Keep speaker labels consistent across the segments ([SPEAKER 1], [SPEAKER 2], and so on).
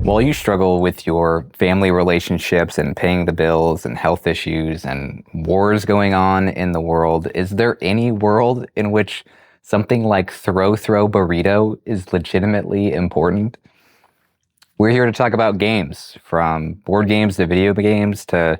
[SPEAKER 1] While you struggle with your family relationships and paying the bills and health issues and wars going on in the world, is there any world in which something like throw burrito is legitimately important? We're here to talk about games, from board games to video games to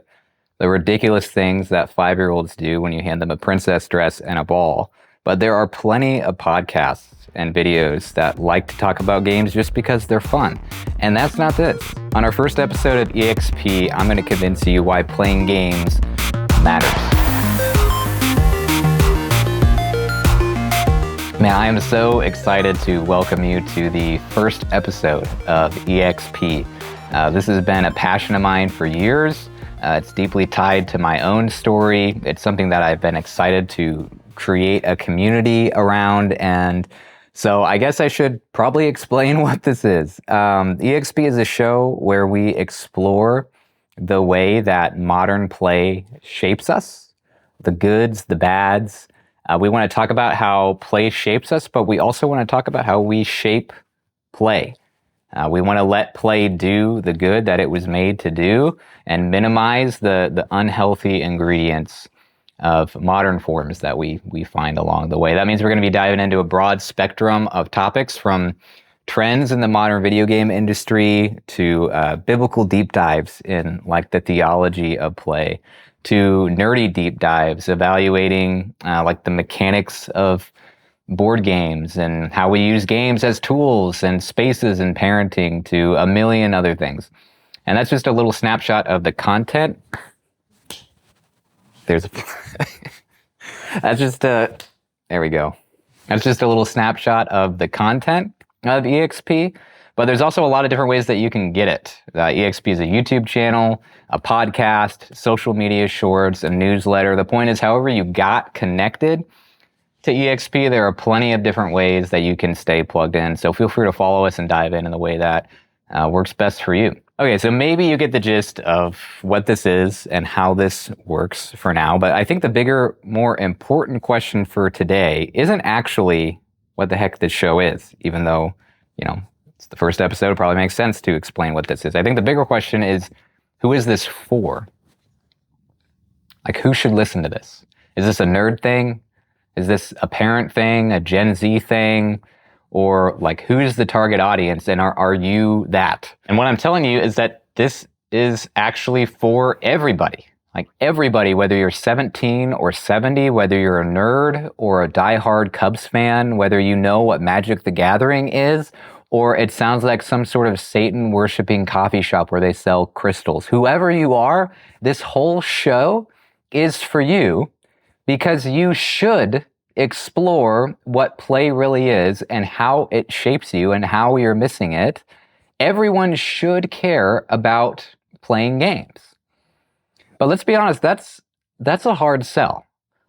[SPEAKER 1] the ridiculous things that 5-year-olds do when you hand them a princess dress and a ball. But there are plenty of podcasts and videos that like to talk about games just because they're fun. And that's not this. On our first episode of EXP, I'm going to convince you why playing games matters. Man, I am so excited to welcome you to the first episode of EXP. This has been a passion of mine for years. It's deeply tied to my own story. It's something that I've been excited to create a community around. And so I guess I should probably explain what this is. EXP is a show where we explore the way that modern play shapes us, the goods, the bads. We want to talk about how play shapes us, but we also want to talk about how we shape play. We want to let play do the good that it was made to do and minimize the unhealthy ingredients of modern forms that we find along the way. That means we're going to be diving into a broad spectrum of topics, from trends in the modern video game industry to biblical deep dives in like the theology of play, to nerdy deep dives evaluating like the mechanics of board games and how we use games as tools and spaces in parenting, to a million other things. And that's just a little snapshot of the content. That's just there we go. That's just a little snapshot of the content of EXP, but there's also a lot of different ways that you can get it. EXP is a YouTube channel, a podcast, social media shorts, a newsletter. The point is, however you got connected to EXP, there are plenty of different ways that you can stay plugged in. So feel free to follow us and dive in the way that works best for you. Okay, so maybe you get the gist of what this is and how this works for now, but I think the bigger, more important question for today isn't actually what the heck this show is, even though, it's the first episode, it probably makes sense to explain what this is. I think the bigger question is, who is this for? Like, who should listen to this? Is this a nerd thing? Is this a parent thing, a Gen Z thing? Or like, who's the target audience, and are you that? And what I'm telling you is that this is actually for everybody. Like everybody, whether you're 17 or 70, whether you're a nerd or a diehard Cubs fan, whether you know what Magic the Gathering is, or it sounds like some sort of Satan worshiping coffee shop where they sell crystals. Whoever you are, this whole show is for you, because you should explore what play really is and how it shapes you and how you're missing it. Everyone should care about playing games. But let's be honest, that's a hard sell.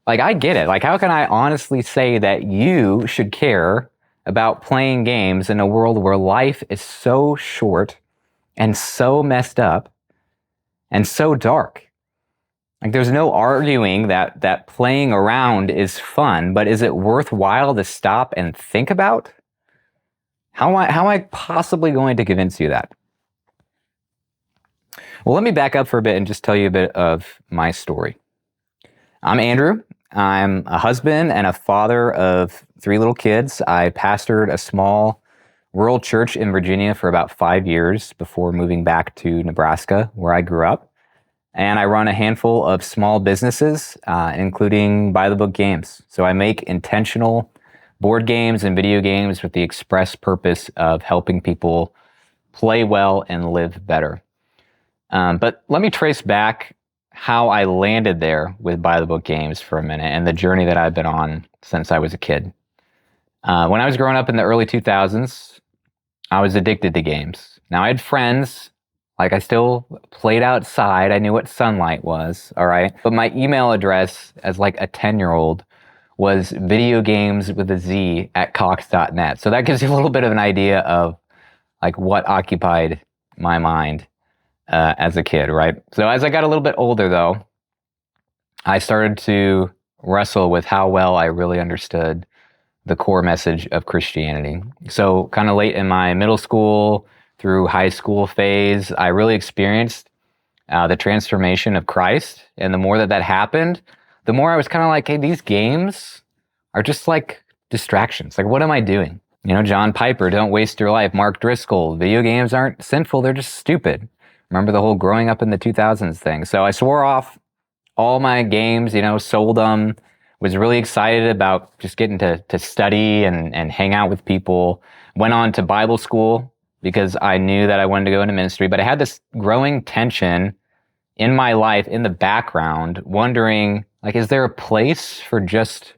[SPEAKER 1] Like, I get it. Like, how can I honestly say that you should care about playing games in a world where life is so short and so messed up and so dark? Like, there's no arguing that playing around is fun, but is it worthwhile to stop and think about? How am I possibly going to convince you that? Well, let me back up for a bit and just tell you a bit of my story. I'm Andrew. I'm a husband and a father of 3 little kids. I pastored a small rural church in Virginia for about 5 years before moving back to Nebraska, where I grew up. And I run a handful of small businesses, including bythebook.games. So I make intentional board games and video games with the express purpose of helping people play well and live better. But let me trace back how I landed there with bythebook.games for a minute, and the journey that I've been on since I was a kid. When I was growing up in the early 2000s, I was addicted to games. Now, I had friends. Like, I still played outside. I knew what sunlight was, all right? But my email address as like a 10-year-old was videogames@cox.net. So that gives you a little bit of an idea of like what occupied my mind as a kid, right? So as I got a little bit older, though, I started to wrestle with how well I really understood the core message of Christianity. So kind of late in my middle school through high school phase, I really experienced the transformation of Christ. And the more that that happened, the more I was kind of like, hey, these games are just like distractions. Like, what am I doing? You know, John Piper, don't waste your life. Mark Driscoll, video games aren't sinful, they're just stupid. Remember the whole growing up in the 2000s thing. So I swore off all my games, you know, sold them, was really excited about just getting to study and hang out with people. Went on to Bible school because I knew that I wanted to go into ministry, but I had this growing tension in my life in the background, wondering, like, is there a place for just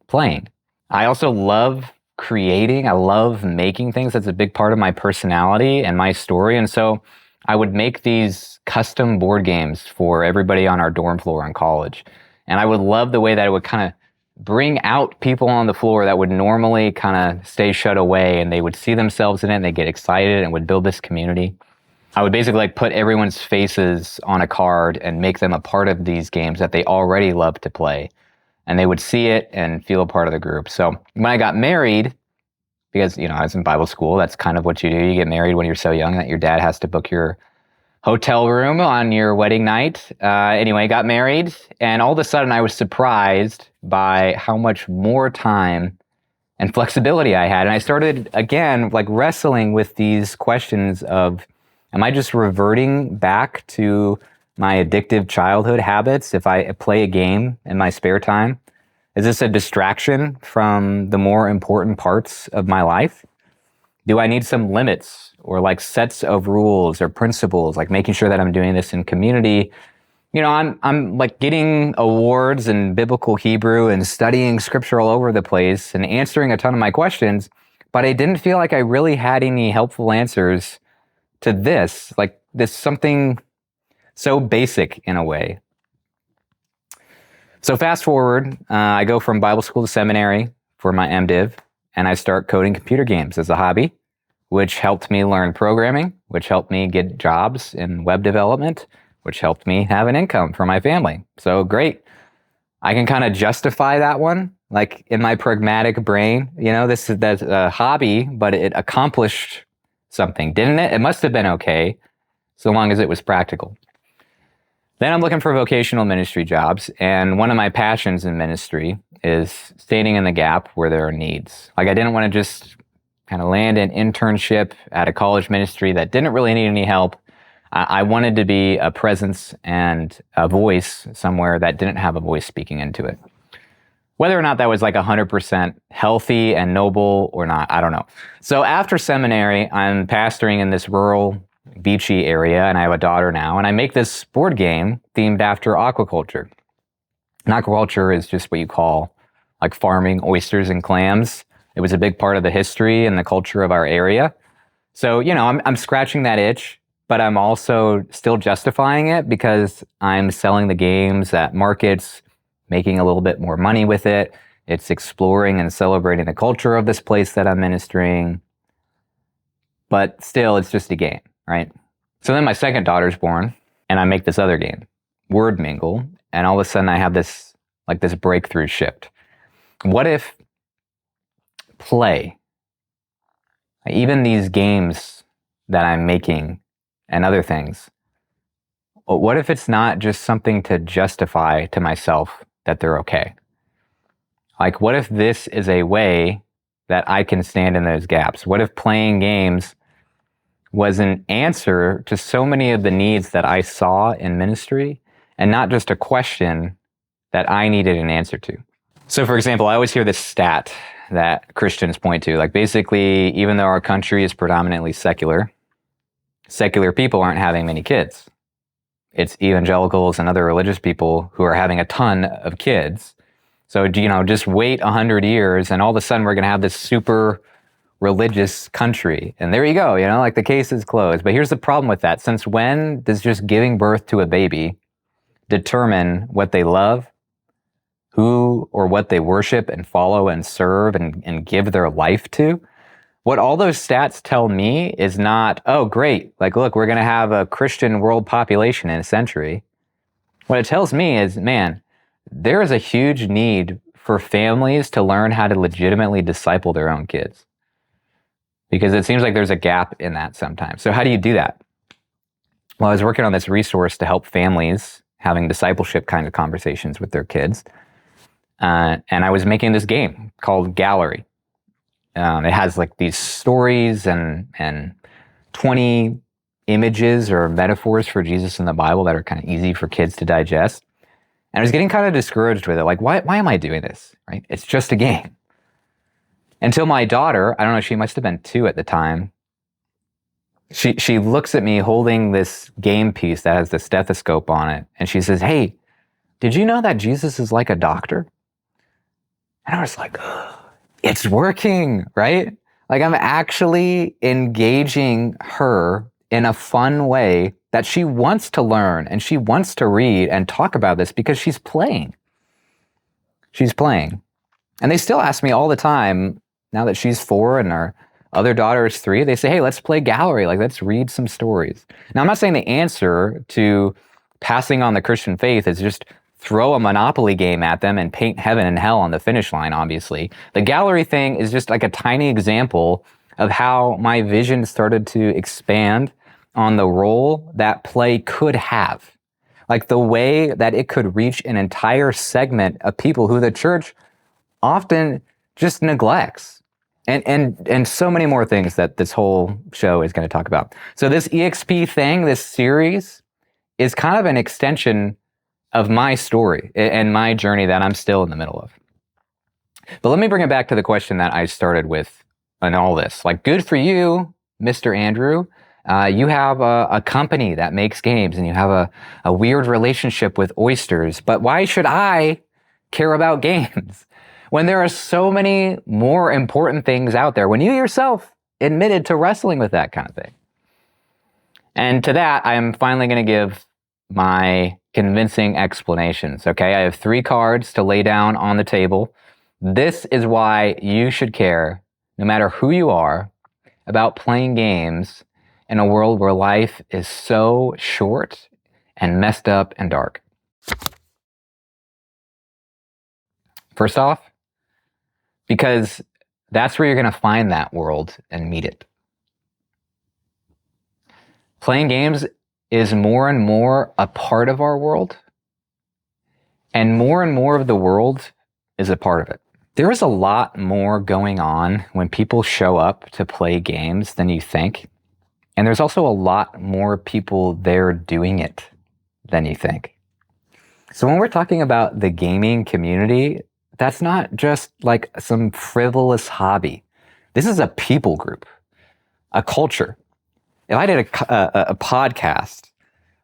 [SPEAKER 1] playing? I also love creating. I love making things. That's a big part of my personality and my story. And so I would make these custom board games for everybody on our dorm floor in college. And I would love the way that it would kind of bring out people on the floor that would normally kind of stay shut away, and they would see themselves in it and they get excited and would build this community. I would basically like put everyone's faces on a card and make them a part of these games that they already love to play. And they would see it and feel a part of the group. So when I got married, because, you know, I was in Bible school, that's kind of what you do. You get married when you're so young that your dad has to book your hotel room on your wedding night. Anyway, got married, and all of a sudden I was surprised by how much more time and flexibility I had. And I started, again, like wrestling with these questions of, am I just reverting back to my addictive childhood habits if I play a game in my spare time? Is this a distraction from the more important parts of my life? Do I need some limits or like sets of rules or principles, like making sure that I'm doing this in community? You know, I'm like getting awards in biblical Hebrew and studying scripture all over the place and answering a ton of my questions, but I didn't feel like I really had any helpful answers to this, like this something so basic in a way. So fast forward, I go from Bible school to seminary for my MDiv, and I start coding computer games as a hobby, which helped me learn programming, which helped me get jobs in web development, which helped me have an income for my family. So great. I can kind of justify that one, like in my pragmatic brain. You know, that's a hobby, but it accomplished something, didn't it? It must have been okay, so long as it was practical. Then I'm looking for vocational ministry jobs, and one of my passions in ministry is standing in the gap where there are needs. Like, I didn't want to just kind of land an internship at a college ministry that didn't really need any help. I wanted to be a presence and a voice somewhere that didn't have a voice speaking into it. Whether or not that was like 100% healthy and noble or not, I don't know. So after seminary, I'm pastoring in this rural, beachy area, and I have a daughter now, and I make this board game themed after aquaculture. And aquaculture is just what you call like farming oysters and clams. It was a big part of the history and the culture of our area. So, you know, I'm scratching that itch, but I'm also still justifying it because I'm selling the games at markets, making a little bit more money with it. It's exploring and celebrating the culture of this place that I'm ministering. But still, it's just a game, right? So then my second daughter's born, and I make this other game, Word Mingle, and all of a sudden I have this breakthrough shift. What if play, even these games that I'm making and other things, what if it's not just something to justify to myself that they're okay? Like, what if this is a way that I can stand in those gaps? What if playing games was an answer to so many of the needs that I saw in ministry, and not just a question that I needed an answer to? So for example, I always hear this stat that Christians point to, like basically, even though our country is predominantly secular people aren't having many kids. It's evangelicals and other religious people who are having a ton of kids. So, you know, just wait 100 years and all of a sudden we're going to have this super religious country. And there you go, you know, like the case is closed. But here's the problem with that. Since when does just giving birth to a baby determine what they love, who or what they worship and follow and serve and give their life to? What all those stats tell me is not, oh, great, like, look, we're going to have a Christian world population in a century. What it tells me is, man, there is a huge need for families to learn how to legitimately disciple their own kids. because it seems like there's a gap in that sometimes. So how do you do that? Well, I was working on this resource to help families having discipleship kind of conversations with their kids. And I was making this game called Gallery. It has like these stories and 20 images or metaphors for Jesus in the Bible that are kind of easy for kids to digest. And I was getting kind of discouraged with it. Like, why am I doing this? Right? It's just a game. Until my daughter, I don't know, she must have been 2 at the time. She looks at me holding this game piece that has the stethoscope on it. And she says, "Hey, did you know that Jesus is like a doctor?" And I was like, it's working, right? Like I'm actually engaging her in a fun way that she wants to learn and she wants to read and talk about this because she's playing. She's playing. And they still ask me all the time, now that she's 4 and our other daughter is 3, they say, "Hey, let's play Gallery. Like, let's read some stories." Now, I'm not saying the answer to passing on the Christian faith is just throw a Monopoly game at them and paint heaven and hell on the finish line, obviously. The Gallery thing is just like a tiny example of how my vision started to expand on the role that play could have. Like the way that it could reach an entire segment of people who the church often just neglects. And so many more things that this whole show is going to talk about. So this EXP thing, this series, is kind of an extension of my story and my journey that I'm still in the middle of. But let me bring it back to the question that I started with in all this. Like, good for you, Mr. Andrew. You have a company that makes games and you have a weird relationship with oysters. But why should I care about games when there are so many more important things out there, when you yourself admitted to wrestling with that kind of thing? And to that, I am finally going to give my convincing explanations, okay? I have 3 cards to lay down on the table. This is why you should care, no matter who you are, about playing games in a world where life is so short and messed up and dark. First off, because that's where you're going to find that world and meet it. Playing games is more and more a part of our world, and more of the world is a part of it. There is a lot more going on when people show up to play games than you think, and there's also a lot more people there doing it than you think. So when we're talking about the gaming community, that's not just like some frivolous hobby. This is a people group, a culture. If I did a podcast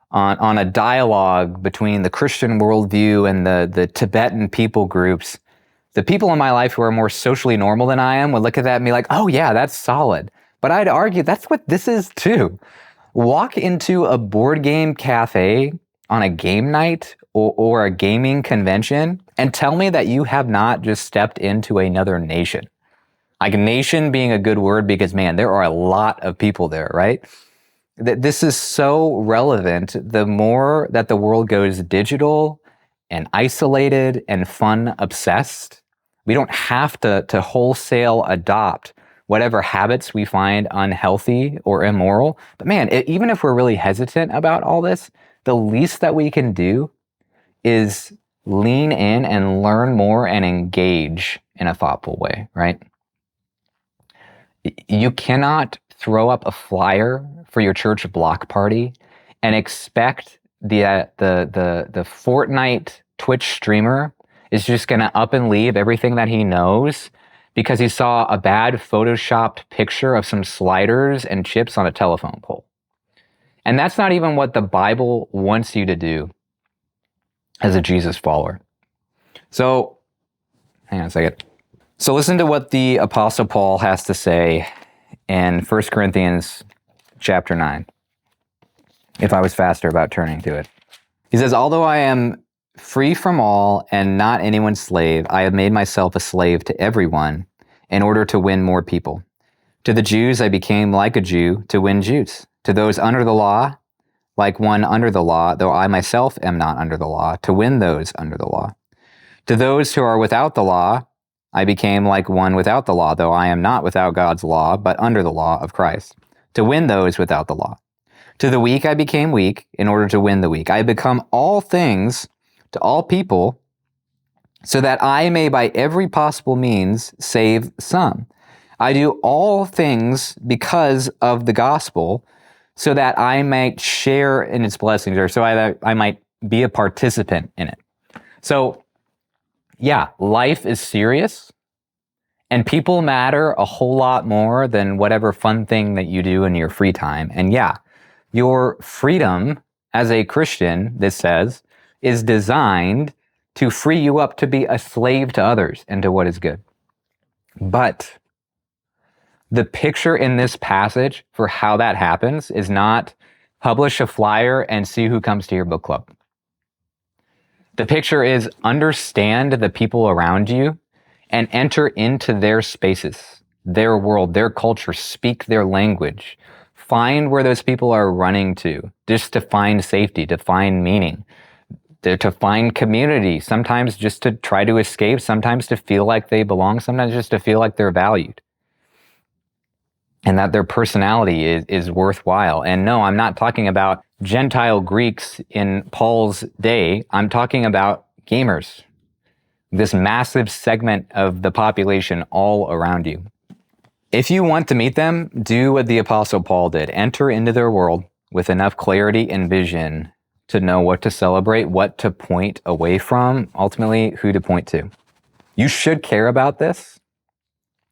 [SPEAKER 1] on a dialogue between the Christian worldview and the Tibetan people groups, the people in my life who are more socially normal than I am would look at that and be like, "Oh yeah, that's solid." But I'd argue that's what this is too. Walk into a board game cafe on a game night or a gaming convention and tell me that you have not just stepped into another nation. Like a nation being a good word because, man, there are a lot of people there, right? This is so relevant the more that the world goes digital and isolated and fun obsessed. We don't have to wholesale adopt whatever habits we find unhealthy or immoral. But man, even if we're really hesitant about all this, the least that we can do is lean in and learn more and engage in a thoughtful way, right? You cannot throw up a flyer for your church block party and expect the Fortnite Twitch streamer is just going to up and leave everything that he knows because he saw a bad photoshopped picture of some sliders and chips on a telephone pole. And that's not even what the Bible wants you to do as a Jesus follower. So, hang on a second. So listen to what the Apostle Paul has to say in 1 Corinthians chapter 9. If I was faster about turning to it. He says, "Although I am free from all and not anyone's slave, I have made myself a slave to everyone in order to win more people. To the Jews I became like a Jew to win Jews. To those under the law, like one under the law, though I myself am not under the law, to win those under the law. To those who are without the law, I became like one without the law, though I am not without God's law, but under the law of Christ, to win those without the law. To the weak I became weak in order to win the weak. I become all things to all people so that I may by every possible means save some. I do all things because of the gospel so that I might share in its blessings, or so I might be a participant in it. So yeah, life is serious and people matter a whole lot more than whatever fun thing that you do in your free time. And yeah, your freedom as a Christian, this says, is designed to free you up to be a slave to others and to what is good. But the picture in this passage for how that happens is not publish a flyer and see who comes to your book club. The picture is understand the people around you and enter into their spaces, their world, their culture, speak their language. Find where those people are running to, just to find safety, to find meaning, to find community, sometimes just to try to escape, sometimes to feel like they belong, sometimes just to feel like they're valued and that their personality is worthwhile. And no, I'm not talking about Gentile Greeks in Paul's day. I'm talking about gamers, this massive segment of the population all around you. If you want to meet them, do what the Apostle Paul did. Enter into their world with enough clarity and vision to know what to celebrate, what to point away from, ultimately who to point to. You should care about this,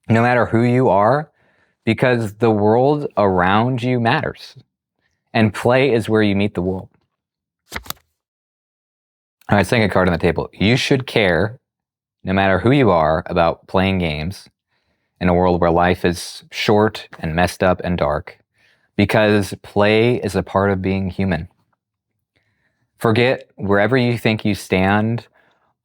[SPEAKER 1] no matter who you are, because the world around you matters. And play is where you meet the world. All right, second card on the table. You should care, no matter who you are, about playing games in a world where life is short and messed up and dark, because play is a part of being human. Forget wherever you think you stand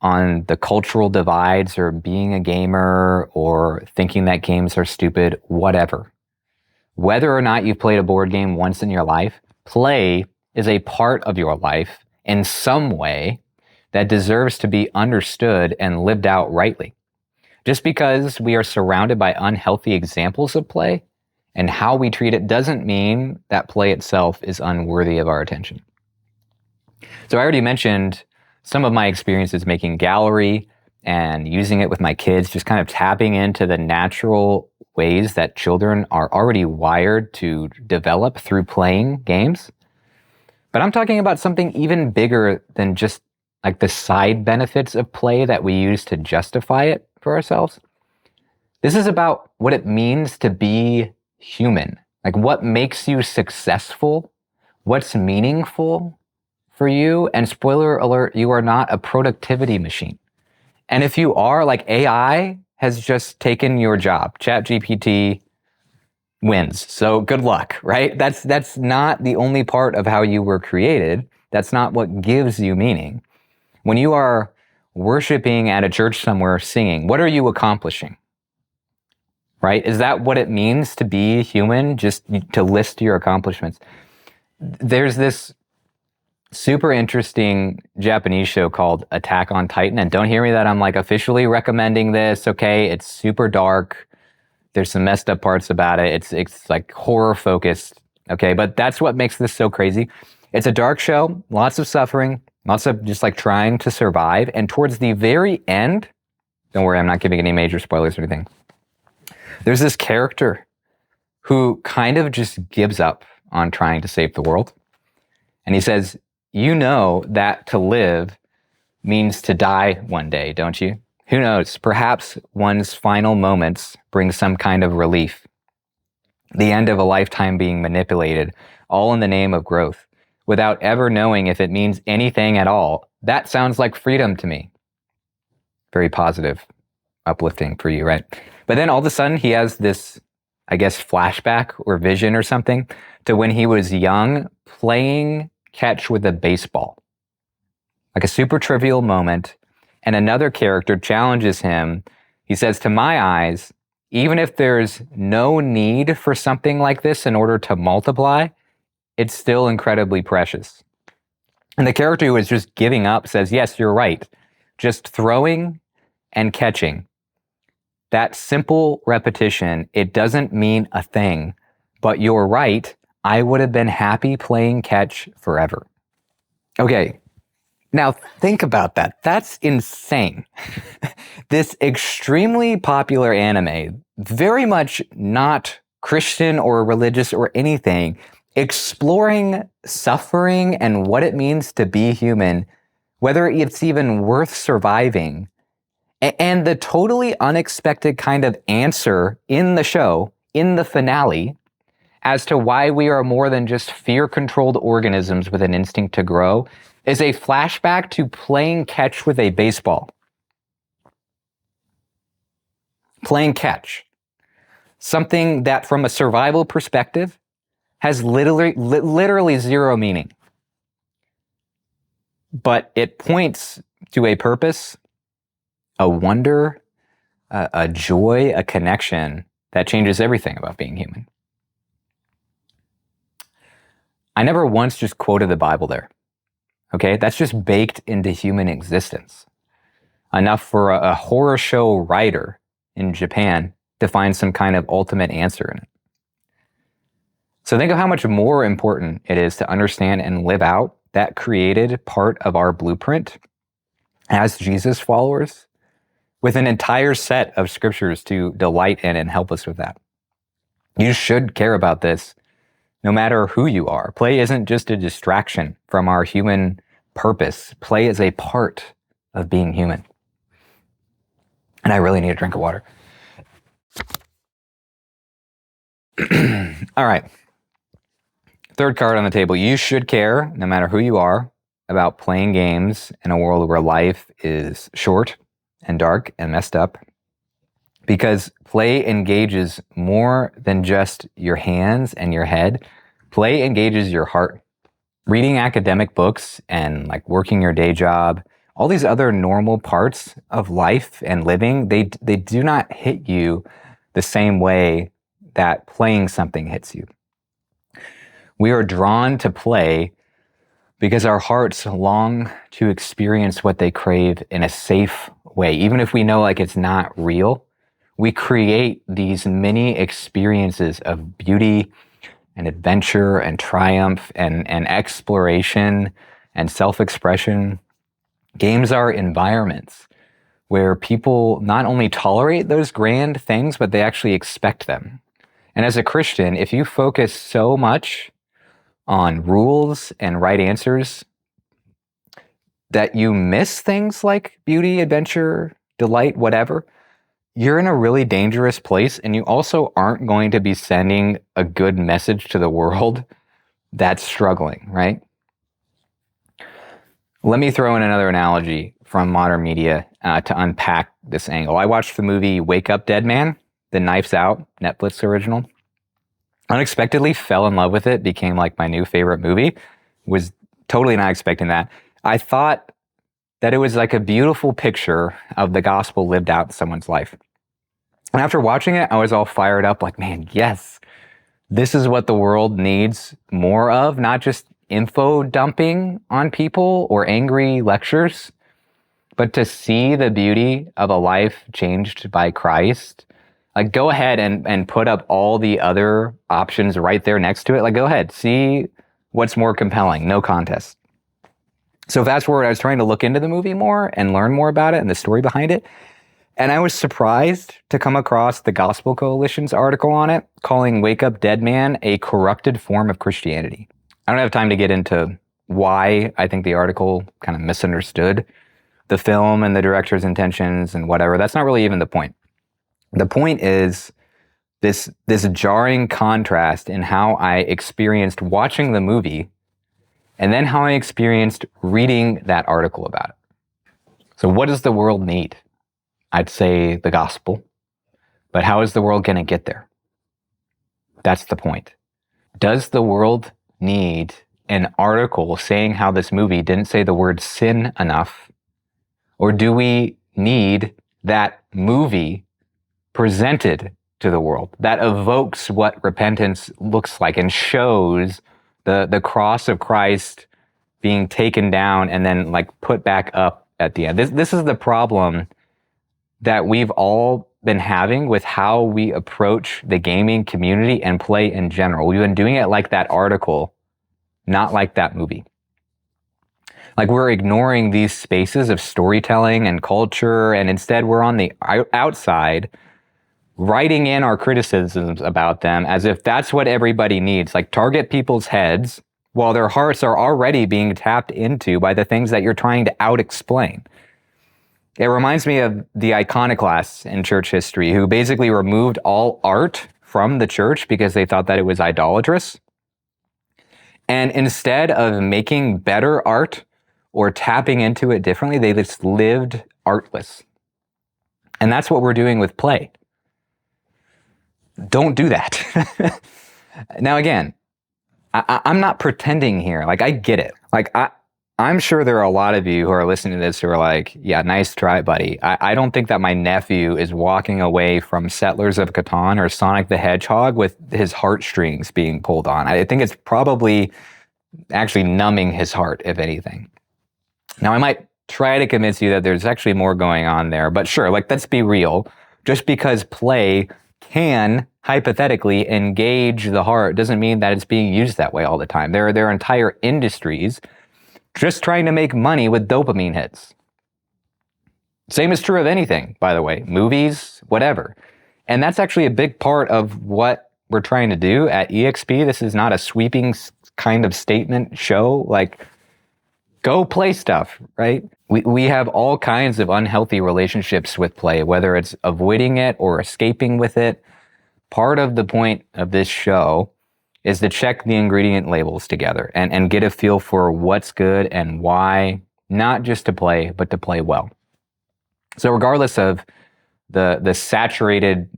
[SPEAKER 1] on the cultural divides or being a gamer or thinking that games are stupid, whatever. Whether or not you've played a board game once in your life, play is a part of your life in some way that deserves to be understood and lived out rightly. Just because we are surrounded by unhealthy examples of play and how we treat it doesn't mean that play itself is unworthy of our attention. So I already mentioned some of my experiences making gallery and using it with my kids, just kind of tapping into the natural ways that children are already wired to develop through playing games. But I'm talking about something even bigger than just like the side benefits of play that we use to justify it for ourselves. This is about what it means to be human. Like what makes you successful, what's meaningful for you, and spoiler alert, you are not a productivity machine. And if you are, like AI has just taken your job. ChatGPT wins. So good luck, right? That's not the only part of how you were created. That's not what gives you meaning. When you are worshiping at a church somewhere singing, what are you accomplishing? Right? Is that what it means to be human? Just to list your accomplishments. There's this super interesting Japanese show called Attack on Titan. And don't hear me that I'm like officially recommending this, okay? It's super dark. There's some messed up parts about it. It's like horror focused, okay? But that's what makes this so crazy. It's a dark show, lots of suffering, lots of just like trying to survive. And towards the very end, don't worry, I'm not giving any major spoilers or anything. There's this character who kind of just gives up on trying to save the world. And he says, you know that to live means to die one day, don't you? Who knows? Perhaps one's final moments bring some kind of relief. The end of a lifetime being manipulated, all in the name of growth, without ever knowing if it means anything at all. That sounds like freedom to me. Very positive, uplifting for you, right? But then all of a sudden he has this, I guess, flashback or vision or something to when he was young playing catch with a baseball. Like a super trivial moment. And another character challenges him. He says, to my eyes, even if there's no need for something like this in order to multiply, it's still incredibly precious. And the character who is just giving up says, yes, you're right. Just throwing and catching That simple repetition, it doesn't mean a thing, but you're right. I would have been happy playing catch forever. Okay, now think about that. That's insane. This extremely popular anime, very much not Christian or religious or anything, exploring suffering and what it means to be human, whether it's even worth surviving, and the totally unexpected kind of answer in the show, in the finale, as to why we are more than just fear-controlled organisms with an instinct to grow, is a flashback to playing catch with a baseball. Playing catch. Something that from a survival perspective has literally zero meaning. But it points to a purpose, a wonder, a joy, a connection that changes everything about being human. I never once just quoted the Bible there. Okay, that's just baked into human existence. Enough for a horror show writer in Japan to find some kind of ultimate answer in it. So think of how much more important it is to understand and live out that created part of our blueprint as Jesus followers, with an entire set of scriptures to delight in and help us with that. You should care about this no matter who you are. Play isn't just a distraction from our human purpose. Play is a part of being human. And I really need a drink of water. All right. Third card on the table. You should care, no matter who you are, about playing games in a world where life is short and dark and messed up. Because play engages more than just your hands and your head. Play engages your heart. Reading academic books and like working your day job, all these other normal parts of life and living, they do not hit you the same way that playing something hits you. We are drawn to play because our hearts long to experience what they crave in a safe way. Even if we know like it's not real, we create these mini experiences of beauty and adventure and triumph and exploration and self-expression. Games are environments where people not only tolerate those grand things, but they actually expect them. And as a Christian, if you focus so much on rules and right answers that you miss things like beauty, adventure, delight, whatever, you're in a really dangerous place, and you also aren't going to be sending a good message to the world that's struggling, right? Let me throw in another analogy from modern media to unpack this angle. I watched the movie Wake Up Dead Man, the Knives Out Netflix original. Unexpectedly fell in love with it, became like my new favorite movie. Was totally not expecting that. I thought that it was like a beautiful picture of the gospel lived out in someone's life. And after watching it, I was all fired up like, man, yes, this is what the world needs more of, not just info dumping on people or angry lectures, but to see the beauty of a life changed by Christ. Like, go ahead and put up all the other options right there next to it. Like, go ahead, see what's more compelling, no contest. So fast forward, I was trying to look into the movie more and learn more about it and the story behind it. And I was surprised to come across the Gospel Coalition's article on it, calling Wake Up Dead Man a corrupted form of Christianity. I don't have time to get into why I think the article kind of misunderstood the film and the director's intentions and whatever. That's not really even the point. The point is this jarring contrast in how I experienced watching the movie and then how I experienced reading that article about it. So what does the world need? I'd say the gospel. But how is the world going to get there? That's the point. Does the world need an article saying how this movie didn't say the word sin enough? Or do we need that movie presented to the world that evokes what repentance looks like and shows the cross of Christ being taken down and then like put back up at the end? This is the problem that been having with how we approach the gaming community and play in general. We've been doing it like that article, not like that movie. Like we're ignoring these spaces of storytelling and culture, and instead we're on the outside writing in our criticisms about them as if that's what everybody needs. Like target people's heads while their hearts are already being tapped into by the things that you're trying to out-explain. It reminds me of the iconoclasts in church history who basically removed all art from the church because they thought that it was idolatrous. And instead of making better art or tapping into it differently, they just lived artless. And that's what we're doing with play. Don't do that. Now, again, I'm not pretending here. Like, I get it. Like, I'm sure there are a lot of you who are listening to this who are like, yeah, nice try, buddy. I don't think that my nephew is walking away from Settlers of Catan or Sonic the Hedgehog with his heartstrings being pulled on. I think it's probably actually numbing his heart, if anything. Now, I might try to convince you that there's actually more going on there, but sure, like, let's be real. Just because play can hypothetically engage the heart doesn't mean that it's being used that way all the time. There are entire industries just trying to make money with dopamine hits. Same is true of anything, by the way, movies, whatever. And that's actually a big part of what we're trying to do at EXP. This is not a sweeping kind of statement show. Like, go play stuff, right? We have all kinds of unhealthy relationships with play, whether it's avoiding it or escaping with it. Part of the point of this show is to check the ingredient labels together and get a feel for what's good and why, not just to play, but to play well. So regardless of the saturated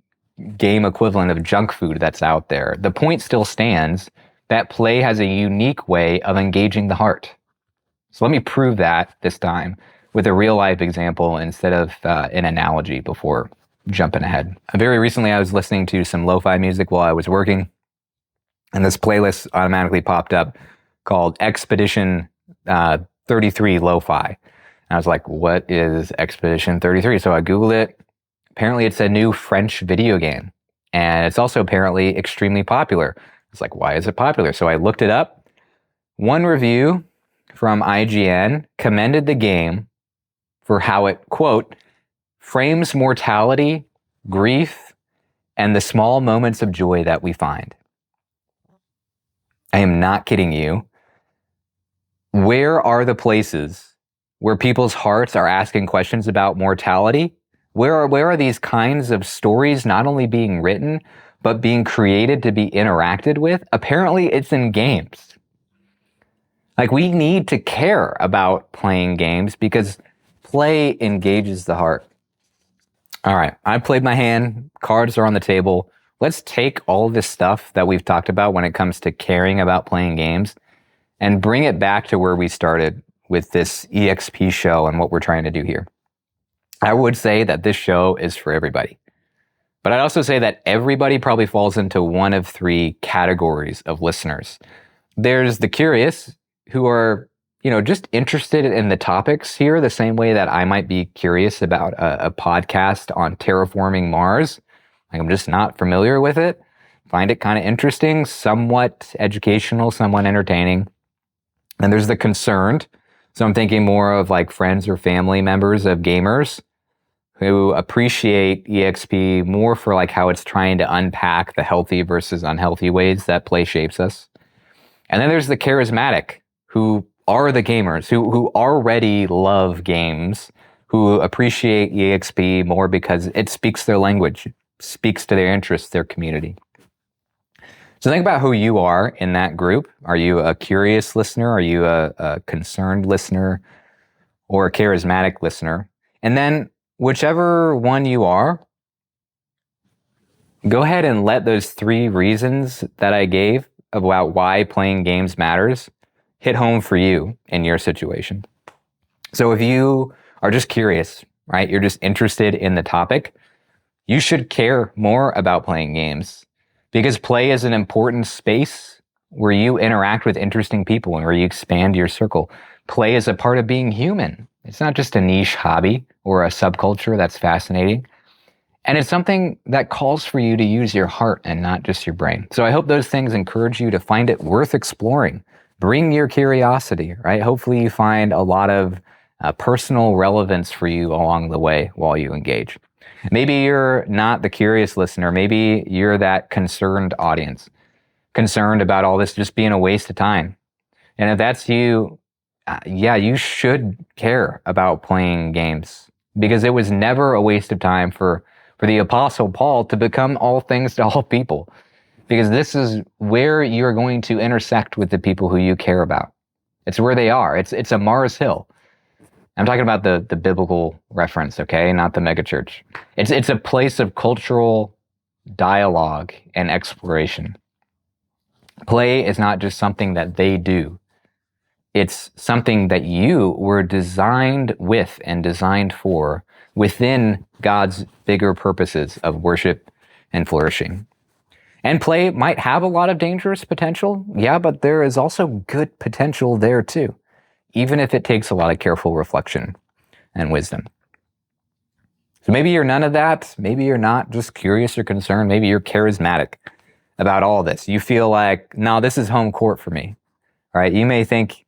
[SPEAKER 1] game equivalent of junk food that's out there, the point still stands that play has a unique way of engaging the heart. So let me prove that this time with a real life example instead of an analogy before jumping ahead. Very recently, I was listening to some lo-fi music while I was working, and this playlist automatically popped up called Expedition 33 Lo-Fi. And I was like, what is Expedition 33? So I Googled it. Apparently, it's a new French video game, and it's also apparently extremely popular. It's like, why is it popular? So I looked it up. One review from IGN commended the game for how it, quote, frames mortality, grief, and the small moments of joy that we find. I am not kidding you. Where are the places where people's hearts are asking questions about mortality? Where are these kinds of stories not only being written, but being created to be interacted with? Apparently, it's in games. Like, we need to care about playing games because play engages the heart. All right, I played my hand, cards are on the table. Let's take all this stuff that we've talked about when it comes to caring about playing games and bring it back to where we started with this EXP show and what we're trying to do here. I would say that this show is for everybody. But I'd also say that everybody probably falls into one of three categories of listeners. There's the curious, who are, just interested in the topics here the same way that I might be curious about a podcast on terraforming Mars. Like, I'm just not familiar with it. Find it kind of interesting, somewhat educational, somewhat entertaining. And there's the concerned. So I'm thinking more of like friends or family members of gamers who appreciate EXP more for like how it's trying to unpack the healthy versus unhealthy ways that play shapes us. And then there's the charismatic, who are the gamers, who already love games, who appreciate EXP more because it speaks their language, speaks to their interests, their community. So think about who you are in that group. Are you a curious listener? Are you a concerned listener? Or a charismatic listener? And then whichever one you are, go ahead and let those three reasons that I gave about why playing games matters hit home for you in your situation. So if you are just curious, right? You're just interested in the topic, you should care more about playing games because play is an important space where you interact with interesting people and where you expand your circle. Play is a part of being human. It's not just a niche hobby or a subculture that's fascinating. And it's something that calls for you to use your heart and not just your brain. So I hope those things encourage you to find it worth exploring. Bring your curiosity, right? Hopefully you find a lot of personal relevance for you along the way while you engage. Maybe you're not the curious listener. Maybe you're that concerned audience, concerned about all this just being a waste of time. And if that's you, you should care about playing games, because it was never a waste of time for the Apostle Paul to become all things to all people, because this is where you're going to intersect with the people who you care about. It's where they are. It's a Mars Hill. I'm talking about the biblical reference, okay? Not the megachurch. It's a place of cultural dialogue and exploration. Play is not just something that they do. It's something that you were designed with and designed for within God's bigger purposes of worship and flourishing. And play might have a lot of dangerous potential, but there is also good potential there too, even if it takes a lot of careful reflection and wisdom. So maybe you're none of that. Maybe you're not just curious or concerned. Maybe you're charismatic about all this. You feel like, no, this is home court for me, right? You may think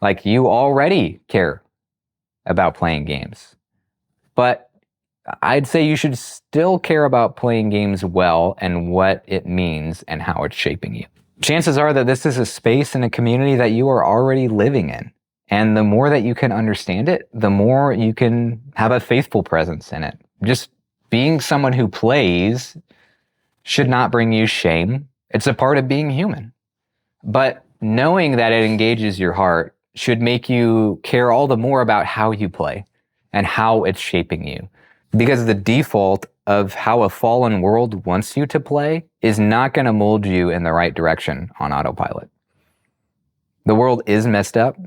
[SPEAKER 1] like you already care about playing games, but I'd say you should still care about playing games well and what it means and how it's shaping you. Chances are that this is a space and a community that you are already living in. And the more that you can understand it, the more you can have a faithful presence in it. Just being someone who plays should not bring you shame. It's a part of being human. But knowing that it engages your heart should make you care all the more about how you play and how it's shaping you. Because the default of how a fallen world wants you to play is not going to mold you in the right direction on autopilot. The world is messed up.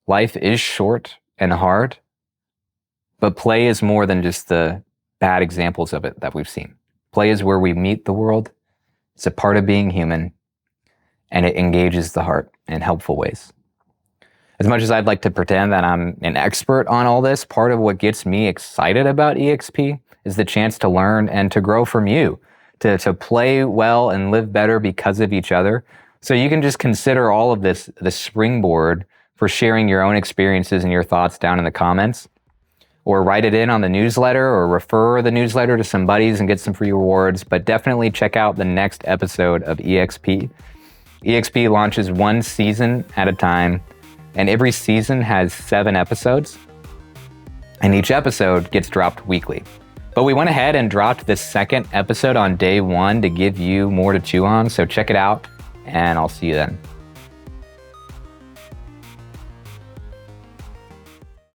[SPEAKER 1] Life is short and hard. But play is more than just the bad examples of it that we've seen. Play is where we meet the world. It's a part of being human. And it engages the heart in helpful ways. As much as I'd like to pretend that I'm an expert on all this, part of what gets me excited about EXP is the chance to learn and to grow from you, to play well and live better because of each other. So you can just consider all of this the springboard for sharing your own experiences and your thoughts down in the comments, or write it in on the newsletter, or refer the newsletter to some buddies and get some free rewards. But definitely check out the next episode of EXP. EXP launches one season at a time. And every season has 7 episodes, and each episode gets dropped weekly. But we went ahead and dropped the second episode on day 1 to give you more to chew on, so check it out, and I'll see you then.